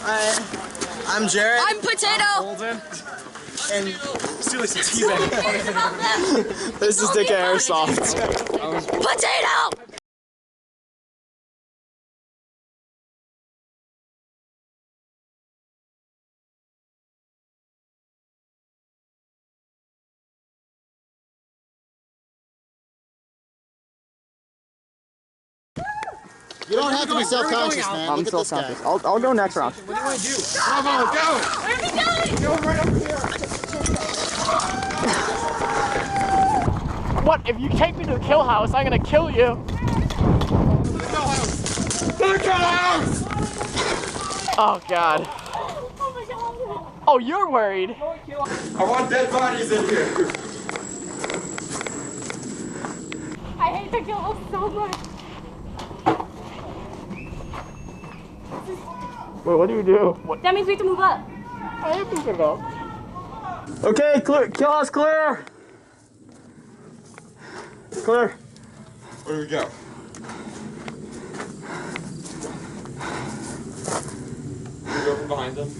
I'm Jared. I'm Potato. I'm Golden. And Steely's a teabag. This is Dick Airsoft. Potato! You don't have to be self-conscious, man. I'm self-conscious. I'll go next round. What do you want to do? Bravo, go! Where are we going? Go right over here. What? If you take me to the kill house, I'm gonna kill you. To the kill house! To the kill house! Oh God. Oh my God. Oh, you're worried. I want dead bodies in here. I hate the kill house so much. Wait, what do you do? What? That means we have to move up. I have to get up. Okay, clear. Kill house clear. Clear. Where do we go? Can we go from behind them?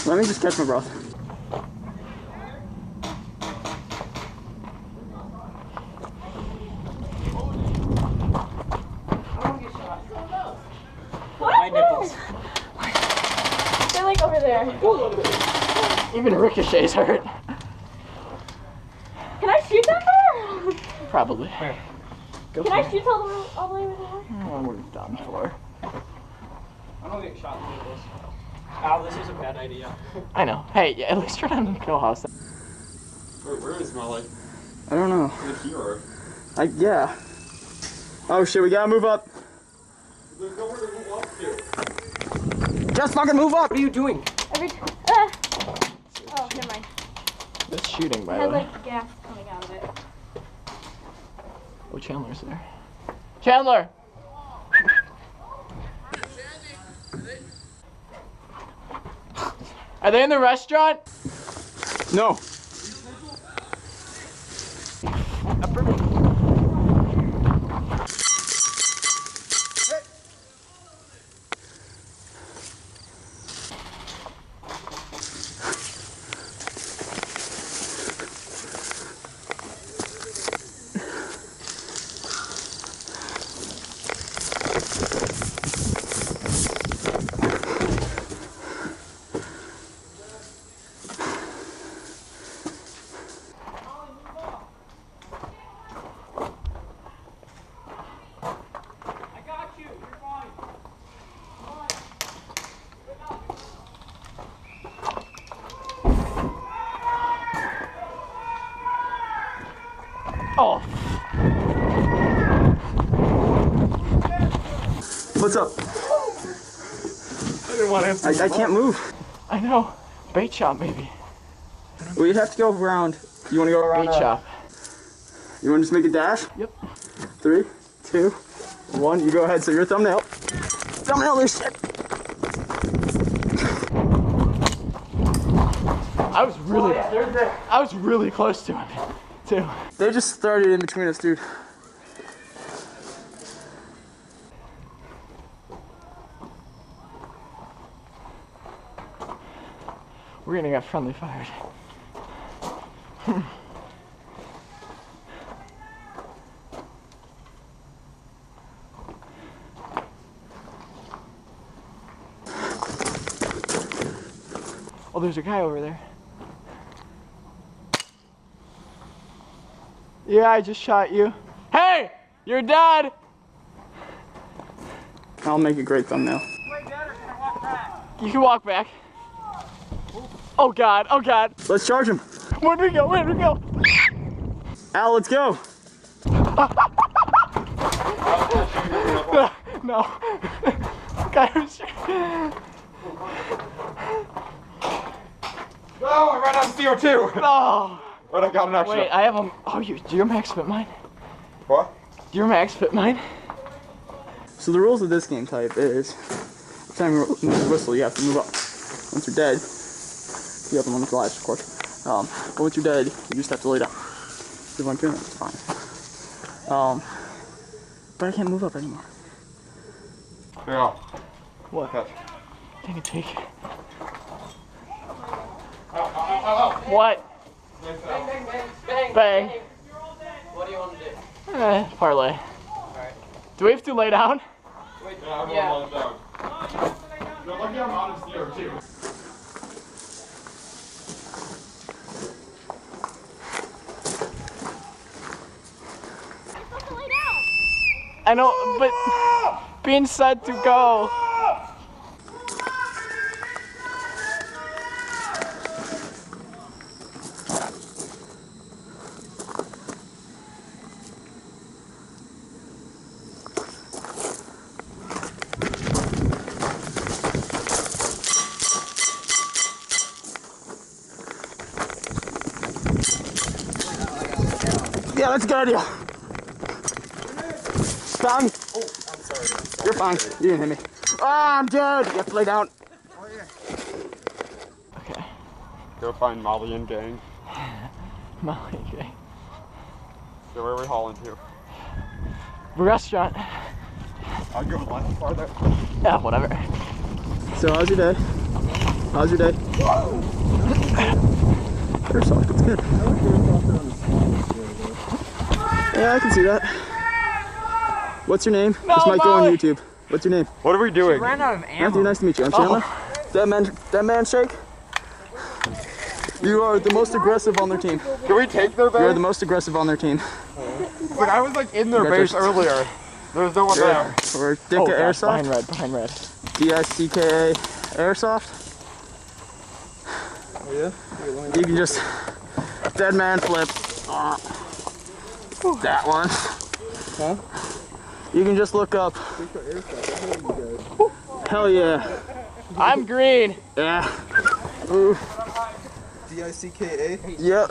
Let me just catch my breath. My nipples. They're like over there. Even Ricochet's hurt. Can I shoot that far? Probably. Go Can I shoot all the way over there? Oh, we're done for. I'm gonna get shot in the nipples. Ow, this is a bad idea. I know. Hey, yeah, at least you're not in the kill house. Where is Molly? I don't know. The hero. Yeah. Oh shit, we gotta move up. There's nowhere to move up to. Just fucking move up. What are you doing? Oh, never mind. That's shooting, by It the had way. like gas coming out of it. Oh, Chandler's there. Chandler! Are they in the restaurant? No. Oh, What's up? I didn't want to answer. I can't move. I know. Bait shop, maybe. We'd have to go around. You wanna go around? Bait shop. You wanna just make a dash? Yep. 3, 2, 1. You go ahead. So your thumbnail. Thumbnail this shit. I was really close to it, too. They just started in between us, dude. We're gonna get friendly fired. Oh, there's a guy over there. Yeah, I just shot you. Hey! You're dead! I'll make a great thumbnail. You can walk back. Oh God, oh God. Let's charge him. Where'd we go? Where'd we go? Al, let's go. No. Guy was No, I ran out of CO2. Oh. But I got an extra. Wait, I have a. Oh, do your max fit mine? What? Do your max fit mine? So the rules of this game type is, every time you whistle, you have to move up. Once you're dead, you have to limit the lives, of course. But once you're dead, you just have to lay down. If you want to, that's fine. But I can't move up anymore. Yeah. What? Catch. Take a cheek. What? Bang, bang, bang, bang. Bang. What do you want to do? Parlay. Alright. Do we have to lay down? Wait, Yeah, yeah. everyone lies down. You're lucky I'm honest here, too. I know, but being said to go. Yeah, that's a good idea. Fine. Oh, I'm sorry. You're fine. You didn't hit me. Ah, I'm dead. You have to lay down. Okay. Go find Molly and gang. Molly, okay. So where are we hauling to? Restaurant. I'll go left farther. Yeah, whatever. So, how's your day? How's your day? Airsoft, it's good. Yeah, I can see that. What's your name? No, this might go on Molly. YouTube. What's your name? What are we doing? Ran out of ammo. Matthew, nice to meet you. I'm Chandler. That man shake. You are the most aggressive on their team. Can we take their base? You're the most aggressive on their team. Like, I was like in their base earlier. There was no one there. Or Dicka God, Airsoft. behind red. DICKA Airsoft. Oh, yeah? You can just dead man flip. That one. Huh? You can just look up. Hell yeah. I'm green. Yeah. Ooh. DICKA? Yep.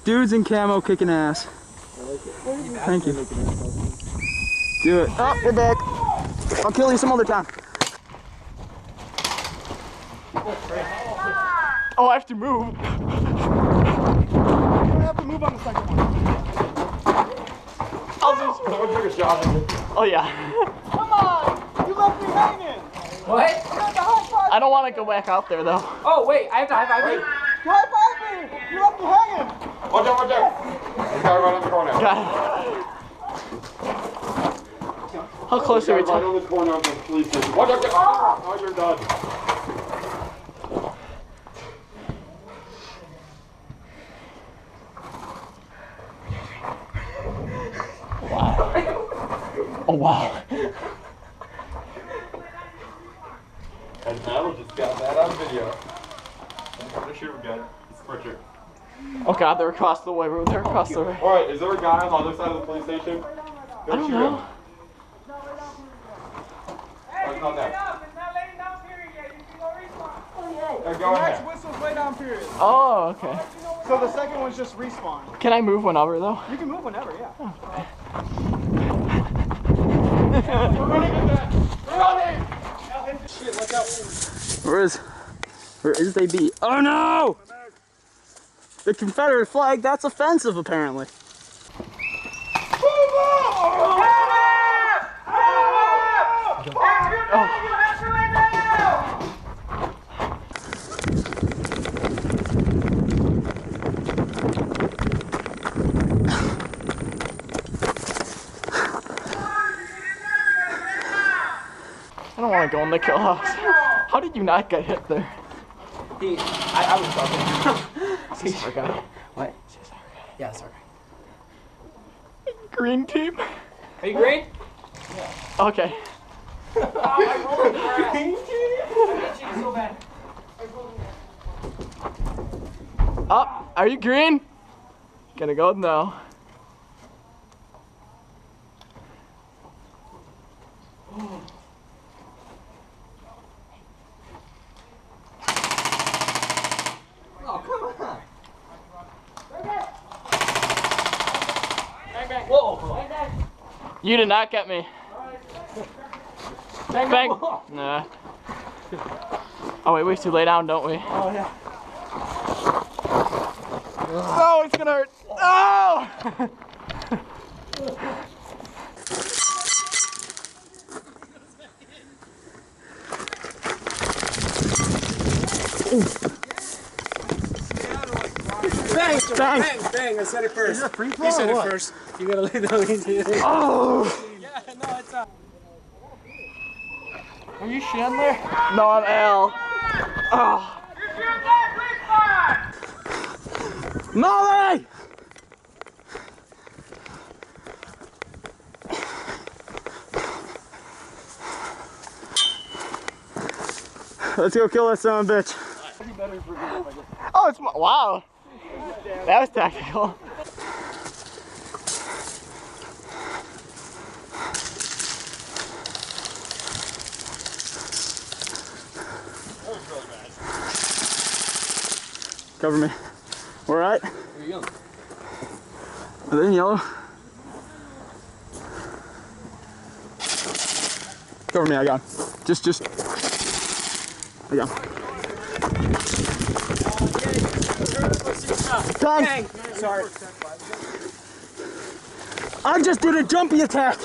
Dudes in camo kicking ass. Thank you. Do it. Oh, you're back. I'll kill you some other time. Oh, I have to move. You don't have to move on the second one. I'll just. Someone took a shot at me. Oh yeah. Come on! You left me hanging! What? I don't want to go back out there though. Oh, wait, I have to high five you? High five me! You left me hanging! Watch out, watch out! There's a guy right on the corner. God. How close are we Right to? on the corner of the police station. Watch out! Oh, you're done. Oh wow. And Tyler just got that on video. I'm gonna shoot again. It's Richard. Oh god, they're across the way. They're across the way. Alright, is there a guy on the other side of the police station? Go I don't shoot know. him. Oh, it's not there. Yeah, go ahead. Whistle's lay down period. Oh, okay. So the second one's just respawn. Can I move whenever though? You can move whenever, yeah. We're running at that! We're running! Shit, look out. Where is they be? Oh no! The Confederate flag, that's offensive apparently. I don't want to go in the kill house. How did you not get hit there? I was talking. This is our guy. What? Yeah, sorry. Green team. Are you green? Okay. So bad. Up. Are you green? Gonna go now. Whoa! You did not get me. Bang. Nah. Oh wait, we have to lay down, don't we? Oh, yeah. Oh, it's gonna hurt. Oh! Bang! Bang! Bang! Bang! I said it first. Is it a free throw You said or it what? first. You gotta lay down easy. Oh! Yeah, no, it's not. Are you Chandler? No, I'm Al. Oh. Molly! Let's go kill that son of a bitch. Oh, it's my, wow. That was tactical. Cover me. All right? Here you go. Are they in yellow? Cover me, I got him. Just. I got him. Bang! Sorry. I just did a jumpy attack.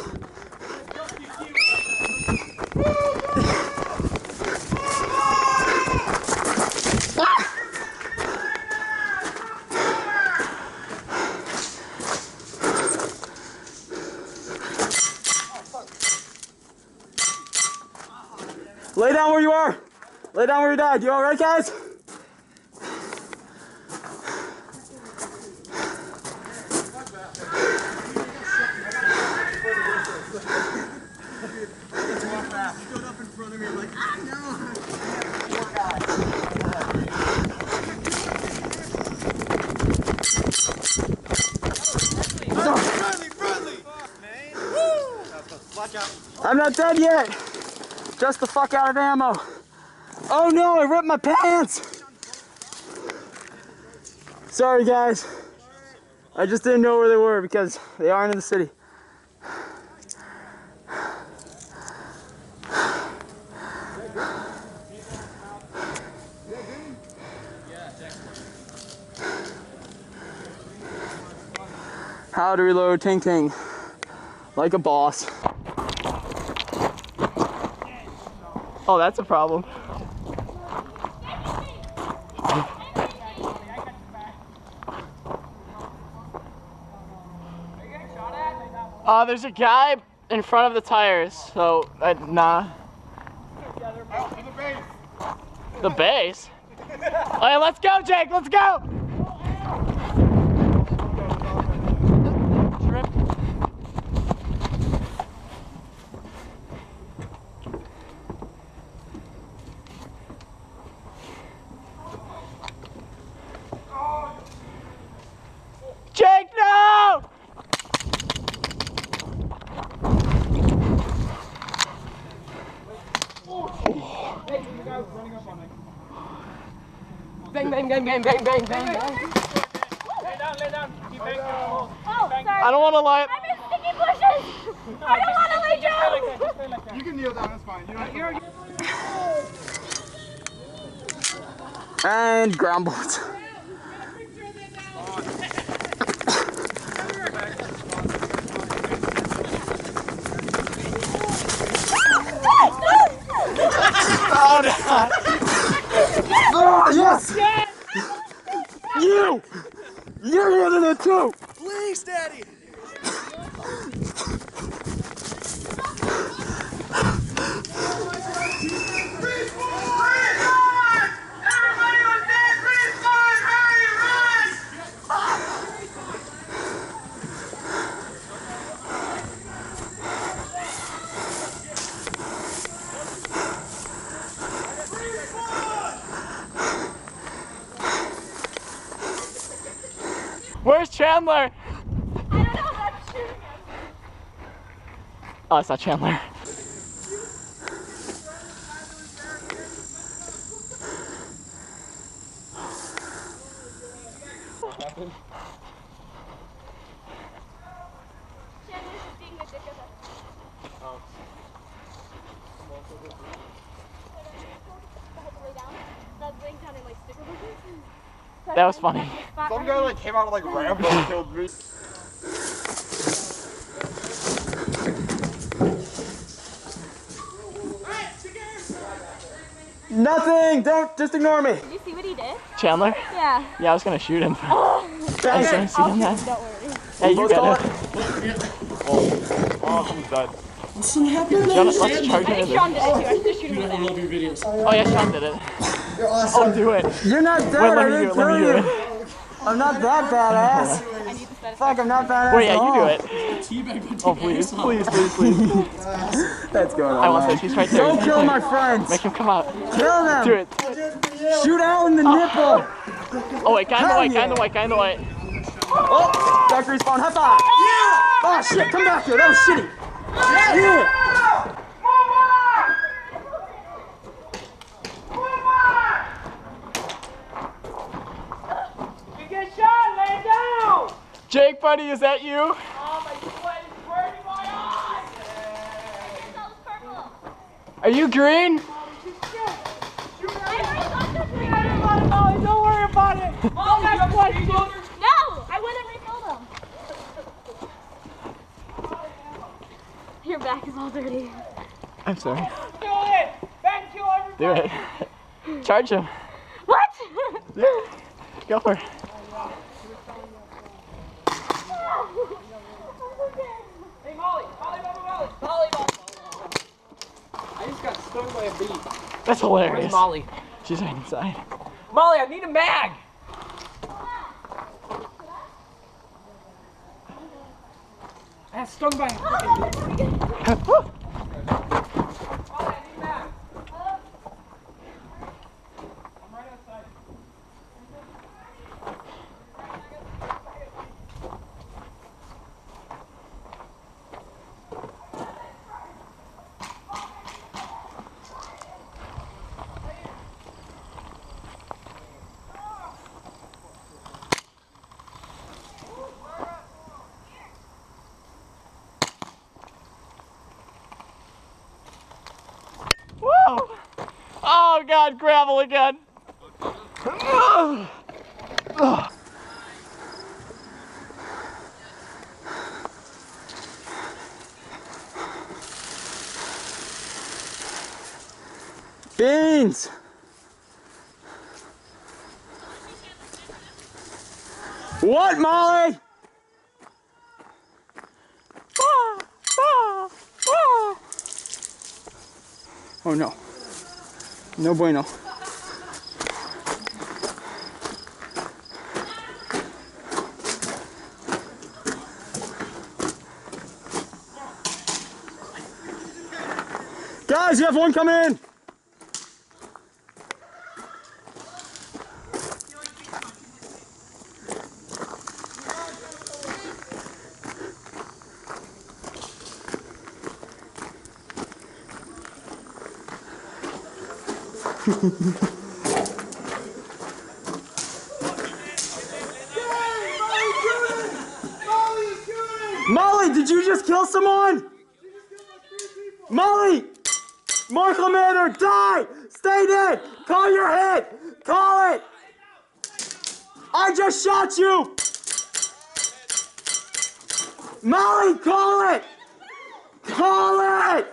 Lay down where you are. Lay down where you died. You all right, guys? I'm not dead yet. Just the fuck out of ammo. Oh no, I ripped my pants. Sorry guys. I just didn't know where they were because they aren't in the city. How to reload ting ting. Like a boss. Oh, that's a problem. There's a guy in front of the tires, so nah. The base? Alright, let's go, Jake, let's go! Trip. Jake, no! Bang, bang, bang, bang, bang, bang, bang, bang. Lay down. Keep banging. Oh, sorry. I don't want to lie. I'm in sticky bushes. I don't want to lay down. Just stay like that. You can kneel down, that's fine. You don't have to... And ground bullets. Oh, no. Oh, yes! You! You're hitting it too! Please, Daddy. Where's Chandler? I don't know if I'm shooting him. Oh, it's not Chandler. Chandler's just being the dick of it. I had to lay down. I was laying down in like sticker bushes. That was funny. Some guy like came out like Rambo and killed me. Nothing! Don't, just ignore me. Did you see what he did? Chandler? Yeah. Yeah, I was gonna shoot him. Oh, I was gonna shoot him then. don't worry. Hey, you got it. Oh, he's dead. Let's charge I him think in Sean there. did it too. I should just shoot him in the back. Oh yeah, Sean did it. Oh, do it. You're not dead, Wait, let I me do didn't it, let kill me do you. it. I'm not that badass. I need to set it. Fuck, I'm not badass Wait, yeah, at you all. do it. Oh, please, please, please, please. That's going on. I want this, he's right there. Don't kill my friends. Make him come out. Kill them. Do it. Shoot out in the nipple. Oh wait, guy in the white, guy in the white, guy in the white. Oh, back respawn, high five. Yeah. Oh shit, come back here. That was shitty. Yeah. Jake, buddy, is that you? Are you green? Don't worry about it. No, I wouldn't refill them. Your back is all dirty. I'm sorry. Do it! Ben, kill everybody! Do it. Charge him. What? Go for it. Hey, Molly! Molly, Molly, Molly! I just got stung by a bee. That's hilarious. Where's Molly? She's right inside. Molly, I need a mag! I got stung by a freaking bee. Molly, I need a mag. I'm right outside. Whoa! Oh God, gravel again. Beans. What, Molly? Oh no. No bueno. Guys, you have one coming in. Molly, did you just kill someone? Molly! Mark Lemon or die! Stay dead! Call your head! Call it! I just shot you! Molly, call it! Call it!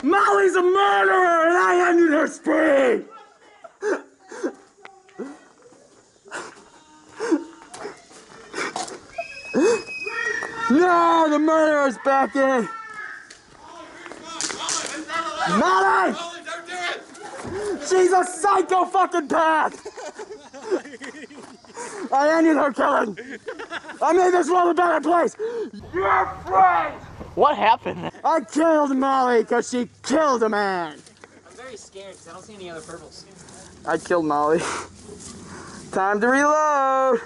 Molly's a murderer and I ended her spree! No, the murderer's back in! Molly! Don't do it! She's a psycho fucking path! I ended her killing! I made this world a better place! You're friend! What happened? I killed Molly because she killed a man! I'm very scared because I don't see any other purples. I killed Molly. Time to reload!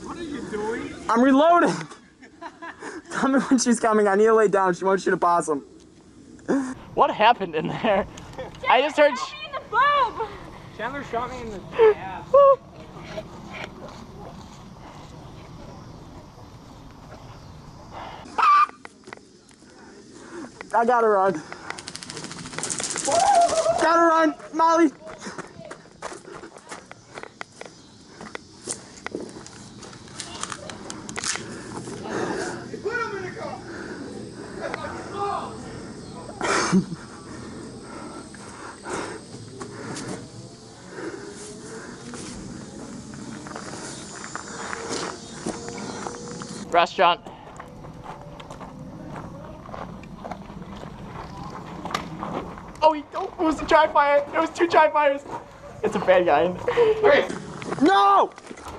What are you doing? I'm reloading! Tell me when she's coming. I need to lay down. She won't shoot a possum. What happened in there? I just heard. Shot me in the boob. Chandler shot me in the ass. I gotta run. Gotta run, Molly. Restaurant. Oh, it was a dry fire. It was 2 dry fires. It's a bad guy. Okay, No!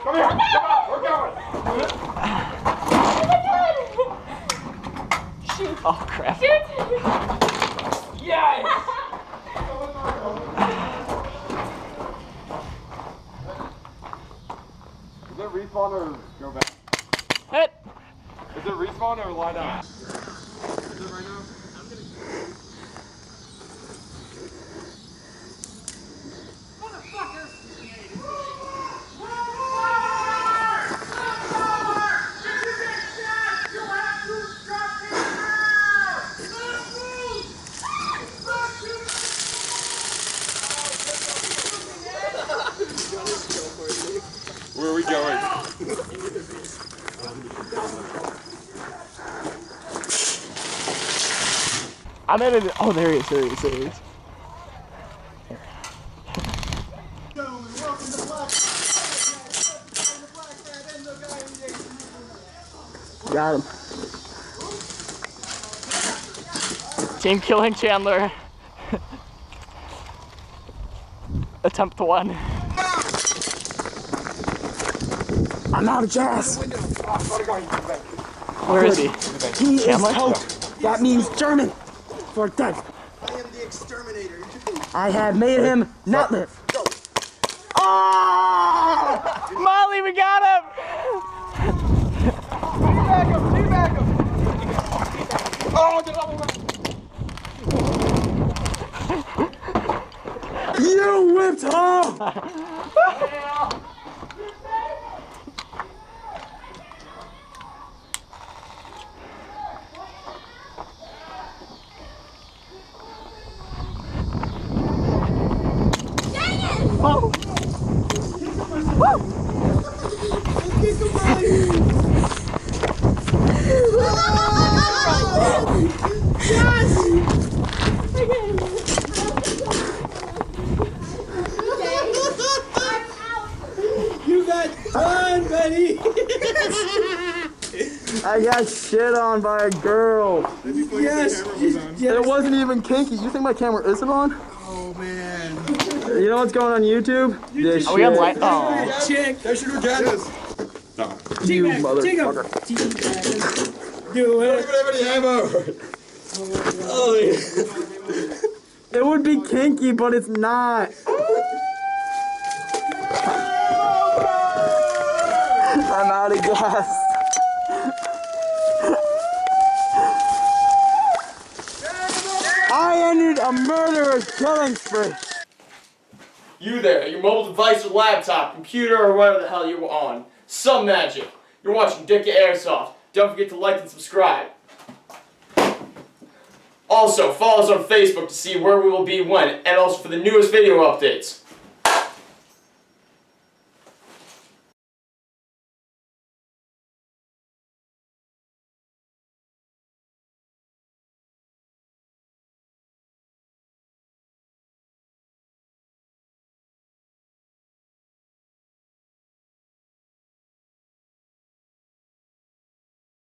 come here. Come on, we're going. Oh crap. Yes! Is it respawn or go back? Hit. Is it respawn or lie down? Is it right now? Where are we going? I'm at it. Oh, there he is. There he is. There he is. Got him. Team killing Chandler. Attempt 1. I'm out of gas. Where is he? He is Chandler? out. That means German for dead. I am the exterminator. I have made him not live. Oh! Molly, we got him! Teabag him! Oh, get off of You whipped home! Oh. You got done, Betty. I got shit on by a girl. Yes. It wasn't even kinky. You think my camera isn't on? Oh man. You know what's going on YouTube? This Are we on shit. light? Oh. Chick. They should have got this. You Teabag, motherfucker. Do I don't it. even have any ammo. Oh, yeah. It would be kinky, but it's not. I'm out of gas. I ended a murderous killing spree. You there, your mobile device or laptop, computer, or whatever the hell you're on. Some magic. You're watching Dick Airsoft. Don't forget to like and subscribe. Also, follow us on Facebook to see where we will be when, and also for the newest video updates.